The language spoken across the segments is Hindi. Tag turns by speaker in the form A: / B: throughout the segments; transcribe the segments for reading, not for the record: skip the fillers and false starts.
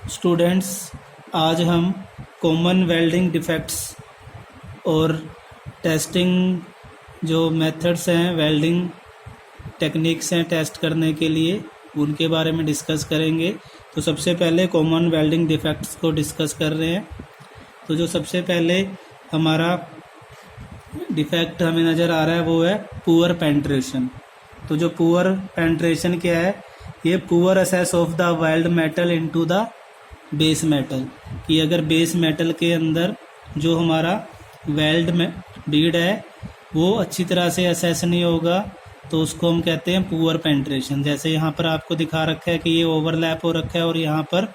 A: स्टूडेंट्स, आज हम कॉमन वेल्डिंग डिफेक्ट्स और टेस्टिंग जो मेथड्स हैं, वेल्डिंग टेक्निक्स हैं टेस्ट करने के लिए, उनके बारे में डिस्कस करेंगे। तो सबसे पहले कॉमन वेल्डिंग डिफेक्ट्स को डिस्कस कर रहे हैं। तो जो सबसे पहले हमारा डिफेक्ट हमें नज़र आ रहा है वो है पुअर पेंट्रेशन। तो जो पुअर पेंट्रेशन क्या है, ये poor assess of the weld metal into the base metal, कि अगर बेस मेटल के अंदर जो हमारा वेल्ड में बीड है वो अच्छी तरह से असेस नहीं होगा तो उसको हम कहते हैं पुअर पेंट्रेशन। जैसे यहाँ पर आपको दिखा रखा है कि ये ओवरलैप हो रखा है और यहाँ पर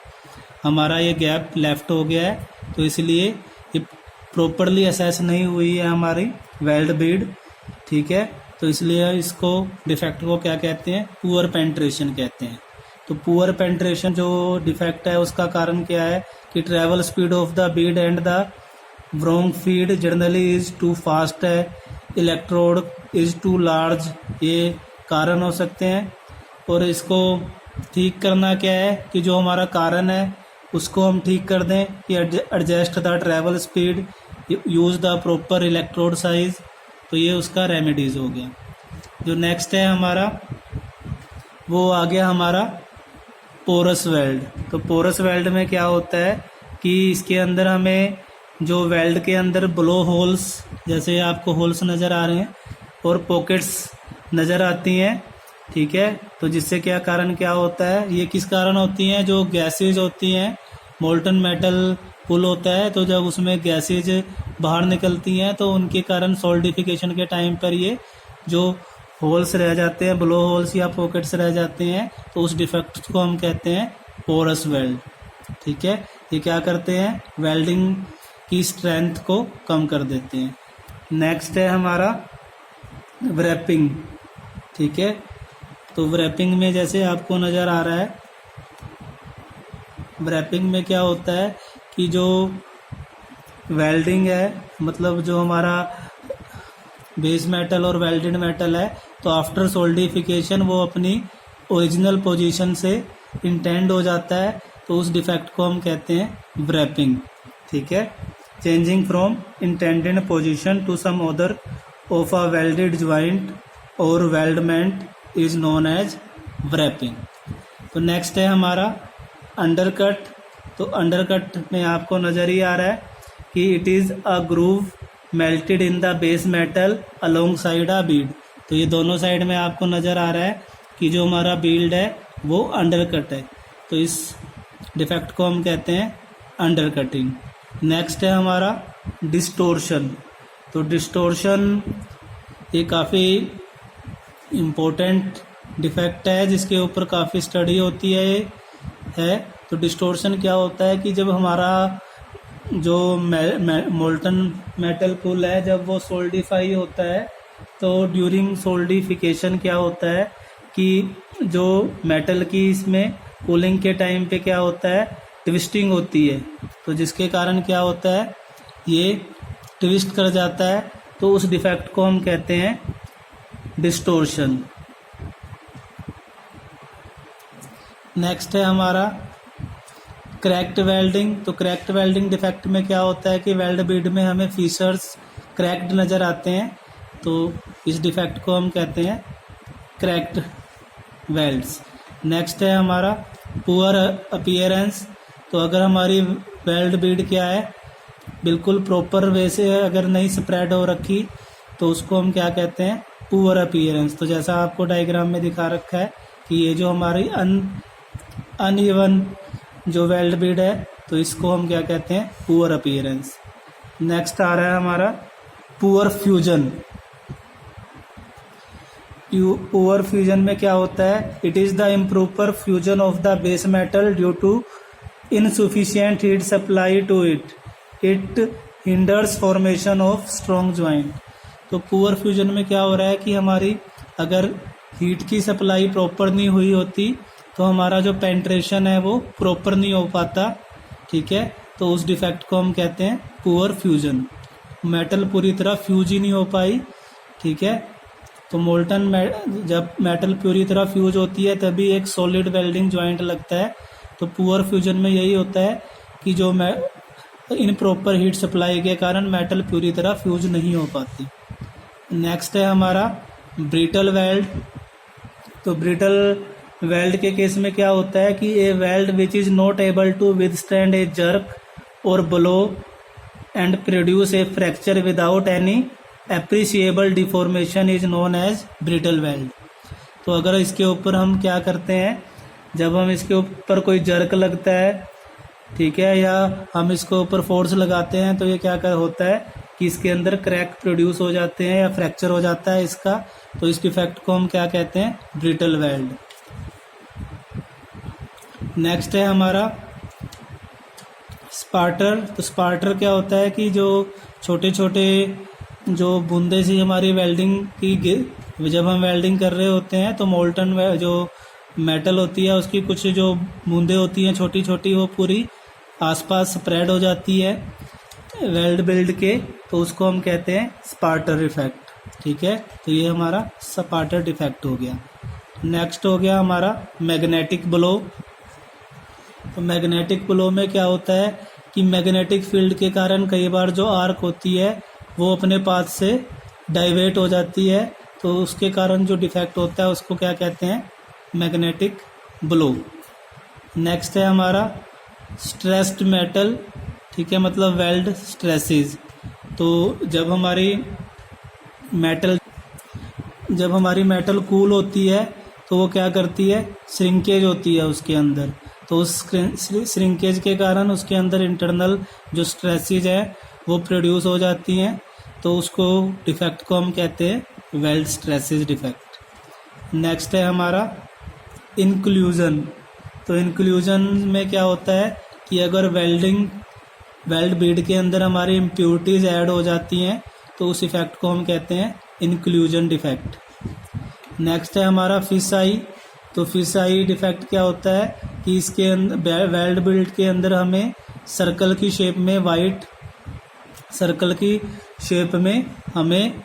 A: हमारा ये गैप लेफ्ट हो गया है, तो इसलिए ये प्रॉपरली असेस नहीं हुई है हमारी वेल्ड बीड, ठीक है। तो इसलिए इसको डिफेक्ट को क्या कहते हैं, पुअर पेंट्रेशन कहते हैं। तो पुअर पेंट्रेशन जो डिफेक्ट है उसका कारण क्या है कि travel speed of the bead and the wrong feed generally is too fast है, इलेक्ट्रोड इज टू लार्ज, ये कारण हो सकते हैं। और इसको ठीक करना क्या है कि जो हमारा कारण है उसको हम ठीक कर दें कि adjust the travel speed, use the proper electrode size, तो ये उसका रेमेडीज हो गया। जो नेक्स्ट है हमारा वो आ गया हमारा पोरस वेल्ड। तो पोरस वेल्ड में क्या होता है कि इसके अंदर हमें जो वेल्ड के अंदर ब्लो होल्स, जैसे आपको होल्स नज़र आ रहे हैं और पॉकेट्स नज़र आती हैं, ठीक है। तो जिससे क्या कारण क्या होता है, ये किस कारण होती हैं, जो गैसेज होती हैं, मोल्टन मेटल पुल होता है तो जब उसमें गैसेज बाहर निकलती हैं तो उनके कारण सॉल्डिफिकेशन के टाइम पर ये जो होल्स रह जाते हैं, ब्लो होल्स या पॉकेट्स रह जाते हैं, तो उस डिफेक्ट को हम कहते हैं पोरस वेल्ड, ठीक है। ये क्या करते हैं, वेल्डिंग की स्ट्रेंथ को कम कर देते हैं। नेक्स्ट है हमारा व्रैपिंग, ठीक है। तो व्रैपिंग में जैसे आपको नज़र आ रहा है, व्रैपिंग में क्या होता है कि जो वेल्डिंग है, मतलब जो हमारा बेस मेटल और वेल्डेड मेटल है, तो आफ्टर सोल्डिफिकेशन वो अपनी ओरिजिनल पोजीशन से इंटेंड हो जाता है, तो उस डिफेक्ट को हम कहते हैं व्रैपिंग, ठीक है। Changing from intended position to some other of a welded joint or weldment is known as warping. तो नेक्स्ट है हमारा अंडरकट। तो अंडरकट में आपको नज़र ही आ रहा है कि it is a groove melted in the base metal alongside a bead. तो ये दोनों साइड में आपको नज़र आ रहा है कि जो हमारा बील्ड है वो अंडरकट है, तो इस डिफेक्ट को हम कहते हैं अंडरकटिंग। नेक्स्ट है हमारा डिस्टोर्शन। तो डिस्टोर्शन ये काफ़ी इम्पोर्टेंट डिफेक्ट है जिसके ऊपर काफ़ी स्टडी होती है। तो डिस्टोर्शन क्या होता है कि जब हमारा जो मोल्टन मेटल पुल है जब वो सोल्डिफाई होता है, तो ड्यूरिंग सोल्डिफिकेशन क्या होता है कि जो मेटल की इसमें कूलिंग के टाइम पे क्या होता है, ट्विस्टिंग होती है, तो जिसके कारण क्या होता है, ये ट्विस्ट कर जाता है, तो उस डिफेक्ट को हम कहते हैं डिस्टोर्शन। नेक्स्ट है हमारा क्रैक्ड वेल्डिंग। तो क्रैक्ड वेल्डिंग डिफेक्ट में क्या होता है कि वेल्ड बीड में हमें फीचर्स क्रैक्ड नज़र आते हैं, तो इस डिफेक्ट को हम कहते हैं क्रैक्ड वेल्ड्स। नेक्स्ट है हमारा पुअर अपीयरेंस। तो अगर हमारी वेल्ड बीड क्या है, बिल्कुल प्रॉपर वे से अगर नहीं स्प्रेड हो रखी, तो उसको हम क्या कहते हैं, पुअर अपीयरेंस। तो जैसा आपको डायग्राम में दिखा रखा है कि ये जो हमारी अनइवन जो वेल्ड बीड है, तो इसको हम क्या कहते हैं, पुअर अपीयरेंस। नेक्स्ट आ रहा है हमारा पुअर फ्यूजन। पुअर फ्यूजन में क्या होता है, it is the improper fusion of the base metal due to insufficient heat supply to it hinders formation of strong joint. तो पुअर फ्यूजन में क्या हो रहा है कि हमारी अगर हीट की सप्लाई प्रॉपर नहीं हुई होती तो हमारा जो पेंट्रेशन है वो प्रॉपर नहीं हो पाता, ठीक है। तो उस डिफेक्ट को हम कहते हैं पुअर फ्यूजन। मेटल पूरी तरह फ्यूज ही नहीं हो पाई, ठीक है। तो जब मेटल पूरी तरह फ्यूज होती है तभी एक सॉलिड वेल्डिंग ज्वाइंट लगता है, तो पुअर फ्यूजन में यही होता है कि जो इन प्रॉपर हीट सप्लाई के कारण मेटल पूरी तरह फ्यूज नहीं हो पाती। नेक्स्ट है हमारा ब्रिटल वेल्ड। तो ब्रिटल वेल्ड के केस में क्या होता है कि a weld which is not able to withstand a jerk और blow and produce a fracture without any appreciable deformation is known as brittle weld. तो अगर इसके ऊपर हम क्या करते हैं, जब हम इसके ऊपर कोई जर्क लगता है, ठीक है, या हम इसके ऊपर फोर्स लगाते हैं, तो ये क्या होता है कि इसके अंदर क्रैक प्रोड्यूस हो जाते हैं या फ्रैक्चर हो जाता है इसका। तो इस डिफेक्ट को हम क्या कहते हैं, ब्रिटल वेल्ड। नेक्स्ट है हमारा स्पार्टर। तो स्पार्टर क्या होता है कि जो छोटे छोटे जो बूंदे सी हमारी वेल्डिंग की जब हम वेल्डिंग कर रहे होते हैं तो मोल्टन जो मेटल होती है उसकी कुछ जो बूंदें होती हैं छोटी छोटी, वो पूरी आसपास स्प्रेड हो जाती है वेल्ड बिल्ड के, तो उसको हम कहते हैं स्पार्टर इफेक्ट। ठीक है, तो ये हमारा स्पार्टर डिफेक्ट हो गया। नेक्स्ट हो गया हमारा मैग्नेटिक ब्लो। तो मैग्नेटिक ब्लो में क्या होता है कि मैग्नेटिक फील्ड के कारण कई बार जो आर्क होती है वो अपने पाथ से डाइवर्ट हो जाती है, तो उसके कारण जो डिफेक्ट होता है उसको क्या कहते हैं, मैग्नेटिक ब्लो। नेक्स्ट है हमारा स्ट्रेस्ड मेटल। ठीक है, मतलब वेल्ड स्ट्रेसेस। तो जब हमारी मेटल कूल होती है तो वो क्या करती है, श्रिंकेज होती है उसके अंदर। तो उस श्रिंकेज के कारण उसके अंदर इंटरनल जो स्ट्रेसेस है वो प्रोड्यूस हो जाती हैं, तो उसको डिफेक्ट को हम कहते हैं वेल्ड स्ट्रेसेस डिफेक्ट। नेक्स्ट है हमारा इंक्लूजन। तो इंक्लूजन में क्या होता है कि अगर वेल्ड बीड के अंदर हमारी इम्प्योरिटीज ऐड हो जाती हैं तो उस इफेक्ट को हम कहते हैं इंक्लूजन डिफेक्ट। नेक्स्ट है हमारा फिश आई। तो फिश आई डिफेक्ट क्या होता है कि इसके अंदर वेल्ड बिल्ड के अंदर हमें सर्कल की शेप में हमें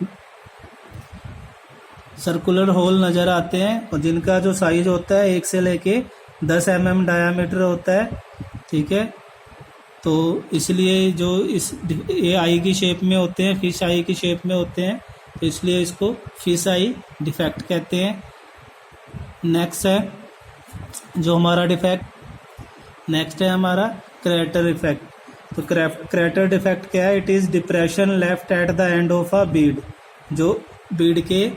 A: सर्कुलर होल नज़र आते हैं और जिनका जो साइज होता है 1 से लेके 10 mm डायामीटर होता है। ठीक है, तो इसलिए जो ये आई की शेप में होते हैं, फिश आई की शेप में होते हैं, तो इसलिए इसको फिश आई डिफेक्ट कहते हैं। नेक्स्ट है जो हमारा डिफेक्ट, नेक्स्ट है हमारा क्रैटर इफेक्ट। तो क्रैटर डिफेक्ट क्या है, it is depression left at the end of a Beed. जो बीड के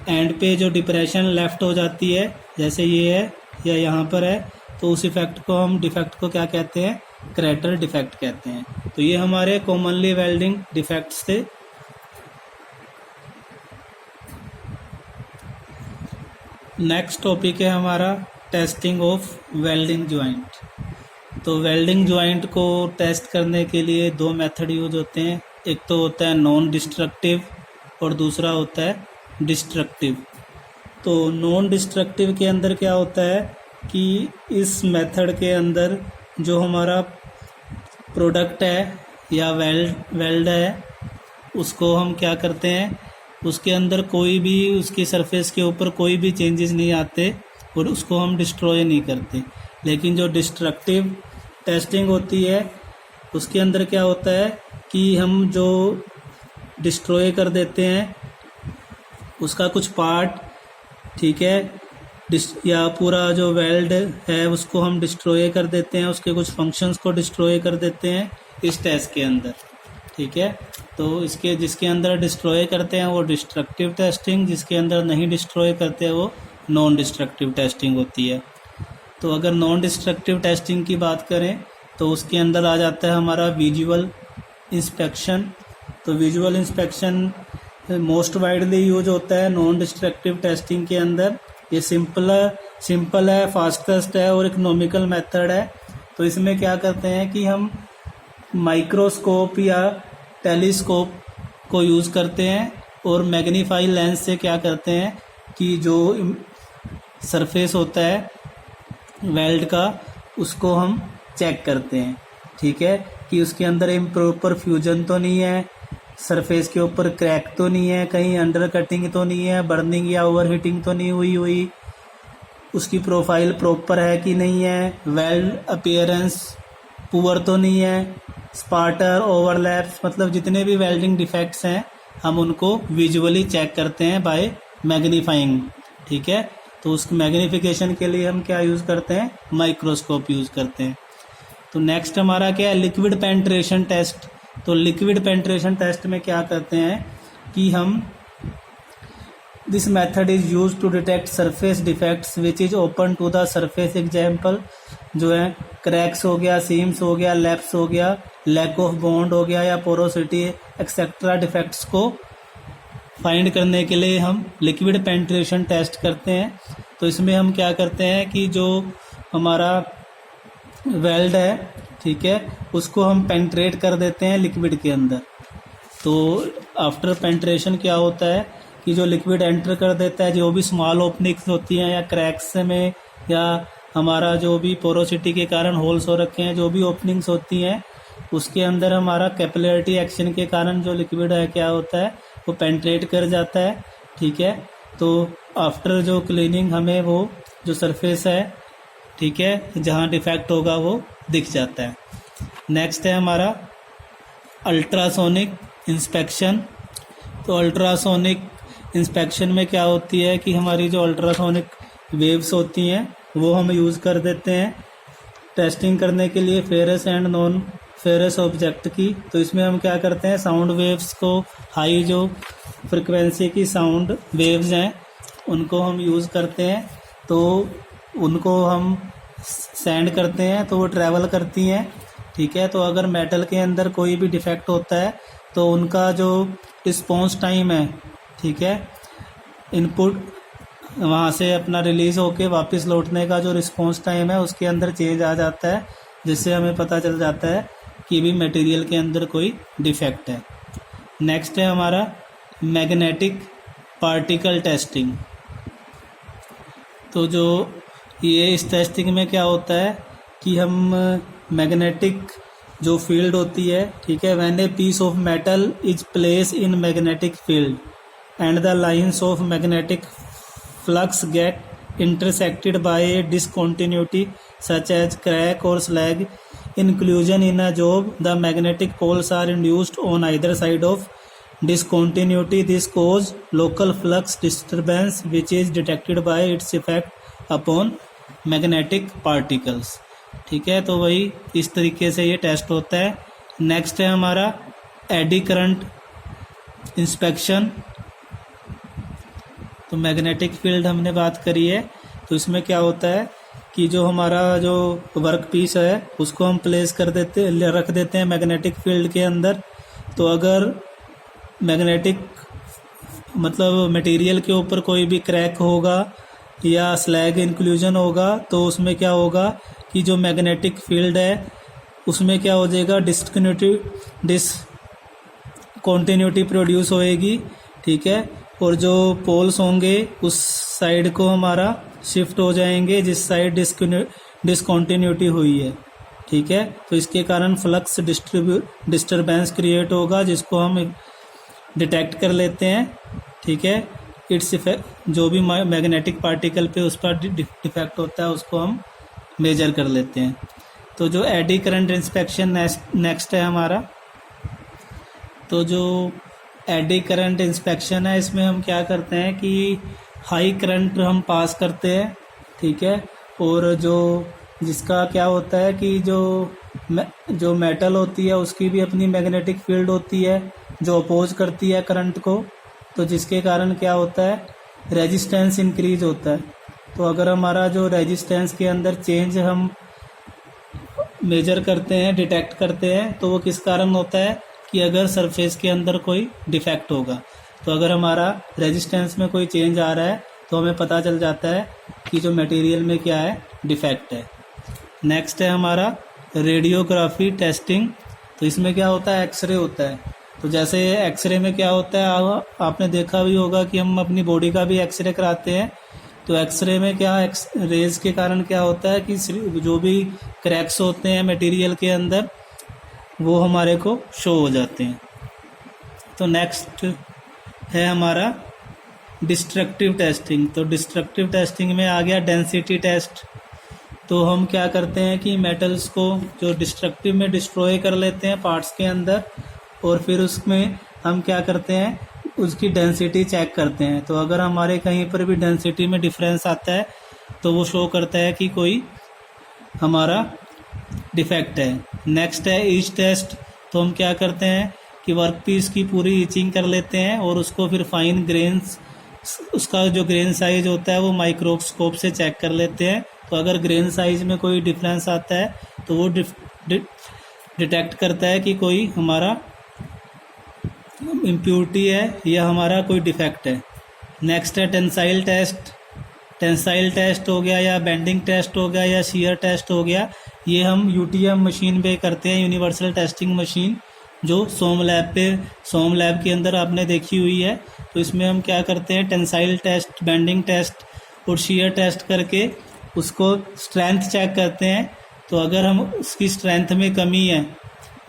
A: एंड पे जो डिप्रेशन लेफ्ट हो जाती है, जैसे ये है या यहाँ पर है, तो उस डिफेक्ट को क्या कहते हैं, क्रैटर डिफेक्ट कहते हैं। तो ये हमारे कॉमनली वेल्डिंग डिफेक्ट्स थे। नेक्स्ट टॉपिक है हमारा टेस्टिंग ऑफ वेल्डिंग जॉइंट। तो वेल्डिंग जॉइंट को टेस्ट करने के लिए 2 मेथड यूज होते हैं। एक तो होता है नॉन डिस्ट्रक्टिव और दूसरा होता है डिस्ट्रक्टिव। तो नॉन डिस्ट्रक्टिव के अंदर क्या होता है कि इस मेथड के अंदर जो हमारा प्रोडक्ट है या वेल्ड है उसको हम क्या करते हैं, उसके अंदर कोई भी उसकी सरफेस के ऊपर कोई भी चेंजेस नहीं आते और उसको हम डिस्ट्रॉय नहीं करते। लेकिन जो डिस्ट्रक्टिव टेस्टिंग होती है उसके अंदर क्या होता है कि हम जो डिस्ट्रॉय कर देते हैं उसका कुछ पार्ट, ठीक है, या पूरा जो वेल्ड है उसको हम डिस्ट्रॉय कर देते हैं, उसके कुछ फंक्शंस को डिस्ट्रॉय कर देते हैं इस टेस्ट के अंदर। ठीक है, तो इसके जिसके अंदर डिस्ट्रॉय करते हैं वो डिस्ट्रक्टिव टेस्टिंग, जिसके अंदर नहीं डिस्ट्रॉय करते हैं वो नॉन डिस्ट्रक्टिव टेस्टिंग होती है। तो अगर नॉन डिस्ट्रक्टिव टेस्टिंग की बात करें तो उसके अंदर आ जाता है हमारा विजुअल इंस्पेक्शन। तो visual inspection most widely use होता है नॉन डिस्ट्रक्टिव टेस्टिंग के अंदर। ये सिंपल है, फास्टेस्ट है और इकोनॉमिकल मेथड है। तो इसमें क्या करते हैं कि हम माइक्रोस्कोप या टेलीस्कोप को यूज़ करते हैं और मैग्नीफाई लेंस से क्या करते हैं कि जो सरफेस होता है वेल्ड का उसको हम चेक करते हैं। ठीक है, कि उसके अंदर इम्प्रॉपर फ्यूजन तो नहीं है, सरफेस के ऊपर क्रैक तो नहीं है, कहीं अंडर कटिंग तो नहीं है, बर्निंग या ओवर हीटिंग तो नहीं हुई, उसकी प्रोफाइल प्रॉपर है कि नहीं है, वेल्ड अपीयरेंस पुअर तो नहीं है, स्पार्टर ओवरलैप्स, मतलब जितने भी वेल्डिंग डिफेक्ट्स हैं हम उनको विजुअली चेक करते हैं बाय मैग्नीफाइंग। ठीक है, तो उस मैग्नीफिकेशन के लिए हम क्या यूज़ करते हैं, माइक्रोस्कोप यूज़ करते हैं। तो नेक्स्ट हमारा क्या है, लिक्विड पेंट्रेशन टेस्ट। तो लिक्विड पेंट्रेशन टेस्ट में क्या करते हैं कि हम this method is use to detect surface defects which is open to the surface. Example जो है क्रैक्स हो गया, सीम्स हो गया, लैप्स हो गया, लैक ऑफ बॉन्ड हो गया या पोरोसिटी एक्सेट्रा डिफेक्ट्स को फाइंड करने के लिए हम लिक्विड पेंट्रेशन टेस्ट करते हैं। तो इसमें हम क्या करते हैं कि जो हमारा वेल्ड है, ठीक है, उसको हम पेंट्रेट कर देते हैं लिक्विड के अंदर। तो आफ्टर पेंट्रेशन क्या होता है कि जो लिक्विड एंटर कर देता है, जो भी स्मॉल ओपनिंग्स होती हैं या क्रैक्स में या हमारा जो भी पोरोसिटी के कारण होल्स हो रखे हैं, जो भी ओपनिंग्स होती हैं उसके अंदर हमारा कैपिलरिटी एक्शन के कारण जो लिक्विड है क्या होता है वो पेंट्रेट कर जाता है। ठीक है, तो आफ्टर जो क्लीनिंग हमें वो जो सरफेस है, ठीक है, जहाँ डिफेक्ट होगा वो दिख जाता है। नेक्स्ट है हमारा अल्ट्रासोनिक इंस्पेक्शन। तो अल्ट्रासोनिक इंस्पेक्शन में क्या होती है कि हमारी जो अल्ट्रासोनिक वेव्स होती हैं वो हम यूज़ कर देते हैं टेस्टिंग करने के लिए ferrous and non ferrous object की। तो इसमें हम क्या करते हैं, साउंड वेव्स को, हाई जो फ्रिक्वेंसी की साउंड वेव्स हैं उनको हम यूज़ करते हैं। तो उनको हम सेंड करते हैं तो वो ट्रैवल करती हैं। ठीक है, तो अगर मेटल के अंदर कोई भी डिफेक्ट होता है तो उनका जो रिस्पॉन्स टाइम है, ठीक है, इनपुट वहाँ से अपना रिलीज़ होके वापस लौटने का जो रिस्पॉन्स टाइम है उसके अंदर चेंज आ जाता है, जिससे हमें पता चल जाता है कि भी मटेरियल के अंदर कोई डिफेक्ट है। नेक्स्ट है हमारा मैग्नेटिक पार्टिकल टेस्टिंग। तो जो ये इस टेस्टिंग में क्या होता है कि हम मैग्नेटिक जो फील्ड होती है, ठीक है, when a piece of metal is place in magnetic field and the lines of magnetic flux get intersected by a discontinuity such as crack or slag inclusion in a job, the magnetic poles are induced on either side of discontinuity. This cause local flux disturbance which is detected by its effect upon magnetic particles. ठीक है, तो वही इस तरीके से ये टेस्ट होता है। नेक्स्ट है हमारा एडी करंट इंस्पेक्शन। तो मैग्नेटिक फील्ड हमने बात करी है, तो इसमें क्या होता है कि जो हमारा जो वर्क पीस है उसको हम प्लेस कर देते रख देते हैं मैग्नेटिक फील्ड के अंदर। तो अगर मैग्नेटिक मतलब मटेरियल के ऊपर कोई भी क्रैक होगा या स्लैग इंक्लूजन होगा तो उसमें क्या होगा कि जो मैग्नेटिक फील्ड है उसमें क्या हो जाएगा, डिसकंटिन्यूटी प्रोड्यूस होएगी। ठीक है, और जो पोल्स होंगे उस साइड को हमारा शिफ्ट हो जाएंगे जिस साइड डिसकंटिन्यूटी हुई है। ठीक है, तो इसके कारण फ्लक्स डिस्टरबेंस क्रिएट होगा जिसको हम डिटेक्ट कर लेते हैं। ठीक है, इट्स इफेक्ट जो भी मैग्नेटिक पार्टिकल पे उस पर डिफेक्ट होता है उसको हम मेजर कर लेते हैं। तो जो एडी करंट इंस्पेक्शन नेक्स्ट है हमारा। तो जो एडी करंट इंस्पेक्शन है इसमें हम क्या करते हैं कि हाई करंट हम पास करते हैं। ठीक है, और जो जिसका क्या होता है कि जो मेटल होती है उसकी भी अपनी मैग्नेटिक फील्ड होती है जो अपोज करती है करंट को, तो जिसके कारण क्या होता है, रेजिस्टेंस इंक्रीज होता है। तो अगर हमारा जो रेजिस्टेंस के अंदर चेंज हम मेजर करते हैं, डिटेक्ट करते हैं, तो वो किस कारण होता है कि अगर सरफेस के अंदर कोई डिफेक्ट होगा। तो अगर हमारा रेजिस्टेंस में कोई चेंज आ रहा है तो हमें पता चल जाता है कि जो मटेरियल में क्या है, डिफेक्ट है। नेक्स्ट है हमारा रेडियोग्राफी टेस्टिंग। तो इसमें क्या होता है, एक्सरे होता है। तो जैसे एक्सरे में क्या होता है, आपने देखा भी होगा कि हम अपनी बॉडी का भी एक्सरे कराते हैं। तो एक्सरे में क्या रेज के कारण क्या होता है कि जो भी क्रैक्स होते हैं मटेरियल के अंदर वो हमारे को शो हो जाते हैं। तो नेक्स्ट है हमारा डिस्ट्रक्टिव टेस्टिंग। तो डिस्ट्रक्टिव टेस्टिंग में आ गया डेंसिटी टेस्ट। तो हम क्या करते हैं कि मेटल्स को जो डिस्ट्रक्टिव में डिस्ट्रॉय कर लेते हैं पार्ट्स के अंदर, और फिर उसमें हम क्या करते हैं, उसकी डेंसिटी चेक करते हैं। तो अगर हमारे कहीं पर भी डेंसिटी में डिफरेंस आता है तो वो शो करता है कि कोई हमारा डिफेक्ट है। नेक्स्ट है ईच टेस्ट। तो हम क्या करते हैं कि वर्क पीस की पूरी ईचिंग कर लेते हैं और उसको फिर फाइन ग्रेन्स, उसका जो ग्रेन साइज होता है वो माइक्रोस्कोप से चेक कर लेते हैं। तो अगर ग्रेन साइज में कोई डिफरेंस आता है तो वो डिटेक्ट करता है कि कोई हमारा इम्प्योरिटी है या हमारा कोई डिफेक्ट है। नेक्स्ट है टेंसाइल टेस्ट। टेंसाइल टेस्ट हो गया या बेंडिंग टेस्ट हो गया या शियर टेस्ट हो गया, ये हम यूटीएम मशीन पे करते हैं, यूनिवर्सल टेस्टिंग मशीन, जो सोम लैब के अंदर आपने देखी हुई है। तो इसमें हम क्या करते हैं, टेंसाइल टेस्ट, बेंडिंग टेस्ट और शियर टेस्ट करके उसको स्ट्रेंथ चेक करते हैं। तो अगर हम उसकी स्ट्रेंथ में कमी है,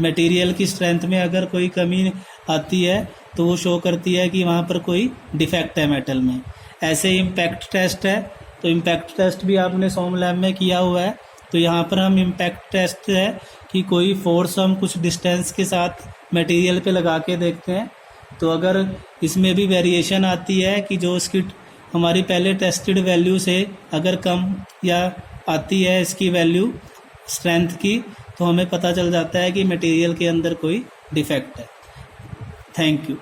A: मटेरियल की स्ट्रेंथ में अगर कोई कमी आती है तो वो शो करती है कि वहाँ पर कोई डिफेक्ट है मेटल में। ऐसे ही इम्पैक्ट टेस्ट है। तो इम्पैक्ट टेस्ट भी आपने सोम लैब में किया हुआ है। तो यहाँ पर हम इम्पैक्ट टेस्ट है कि कोई फोर्स हम कुछ डिस्टेंस के साथ मटेरियल पे लगा के देखते हैं। तो अगर इसमें भी वेरिएशन आती है कि जो इसकी हमारी पहले टेस्टेड वैल्यू से अगर कम या आती है इसकी वैल्यू स्ट्रेंथ की, तो हमें पता चल जाता है कि मटेरियल के अंदर कोई डिफेक्ट है। Thank you.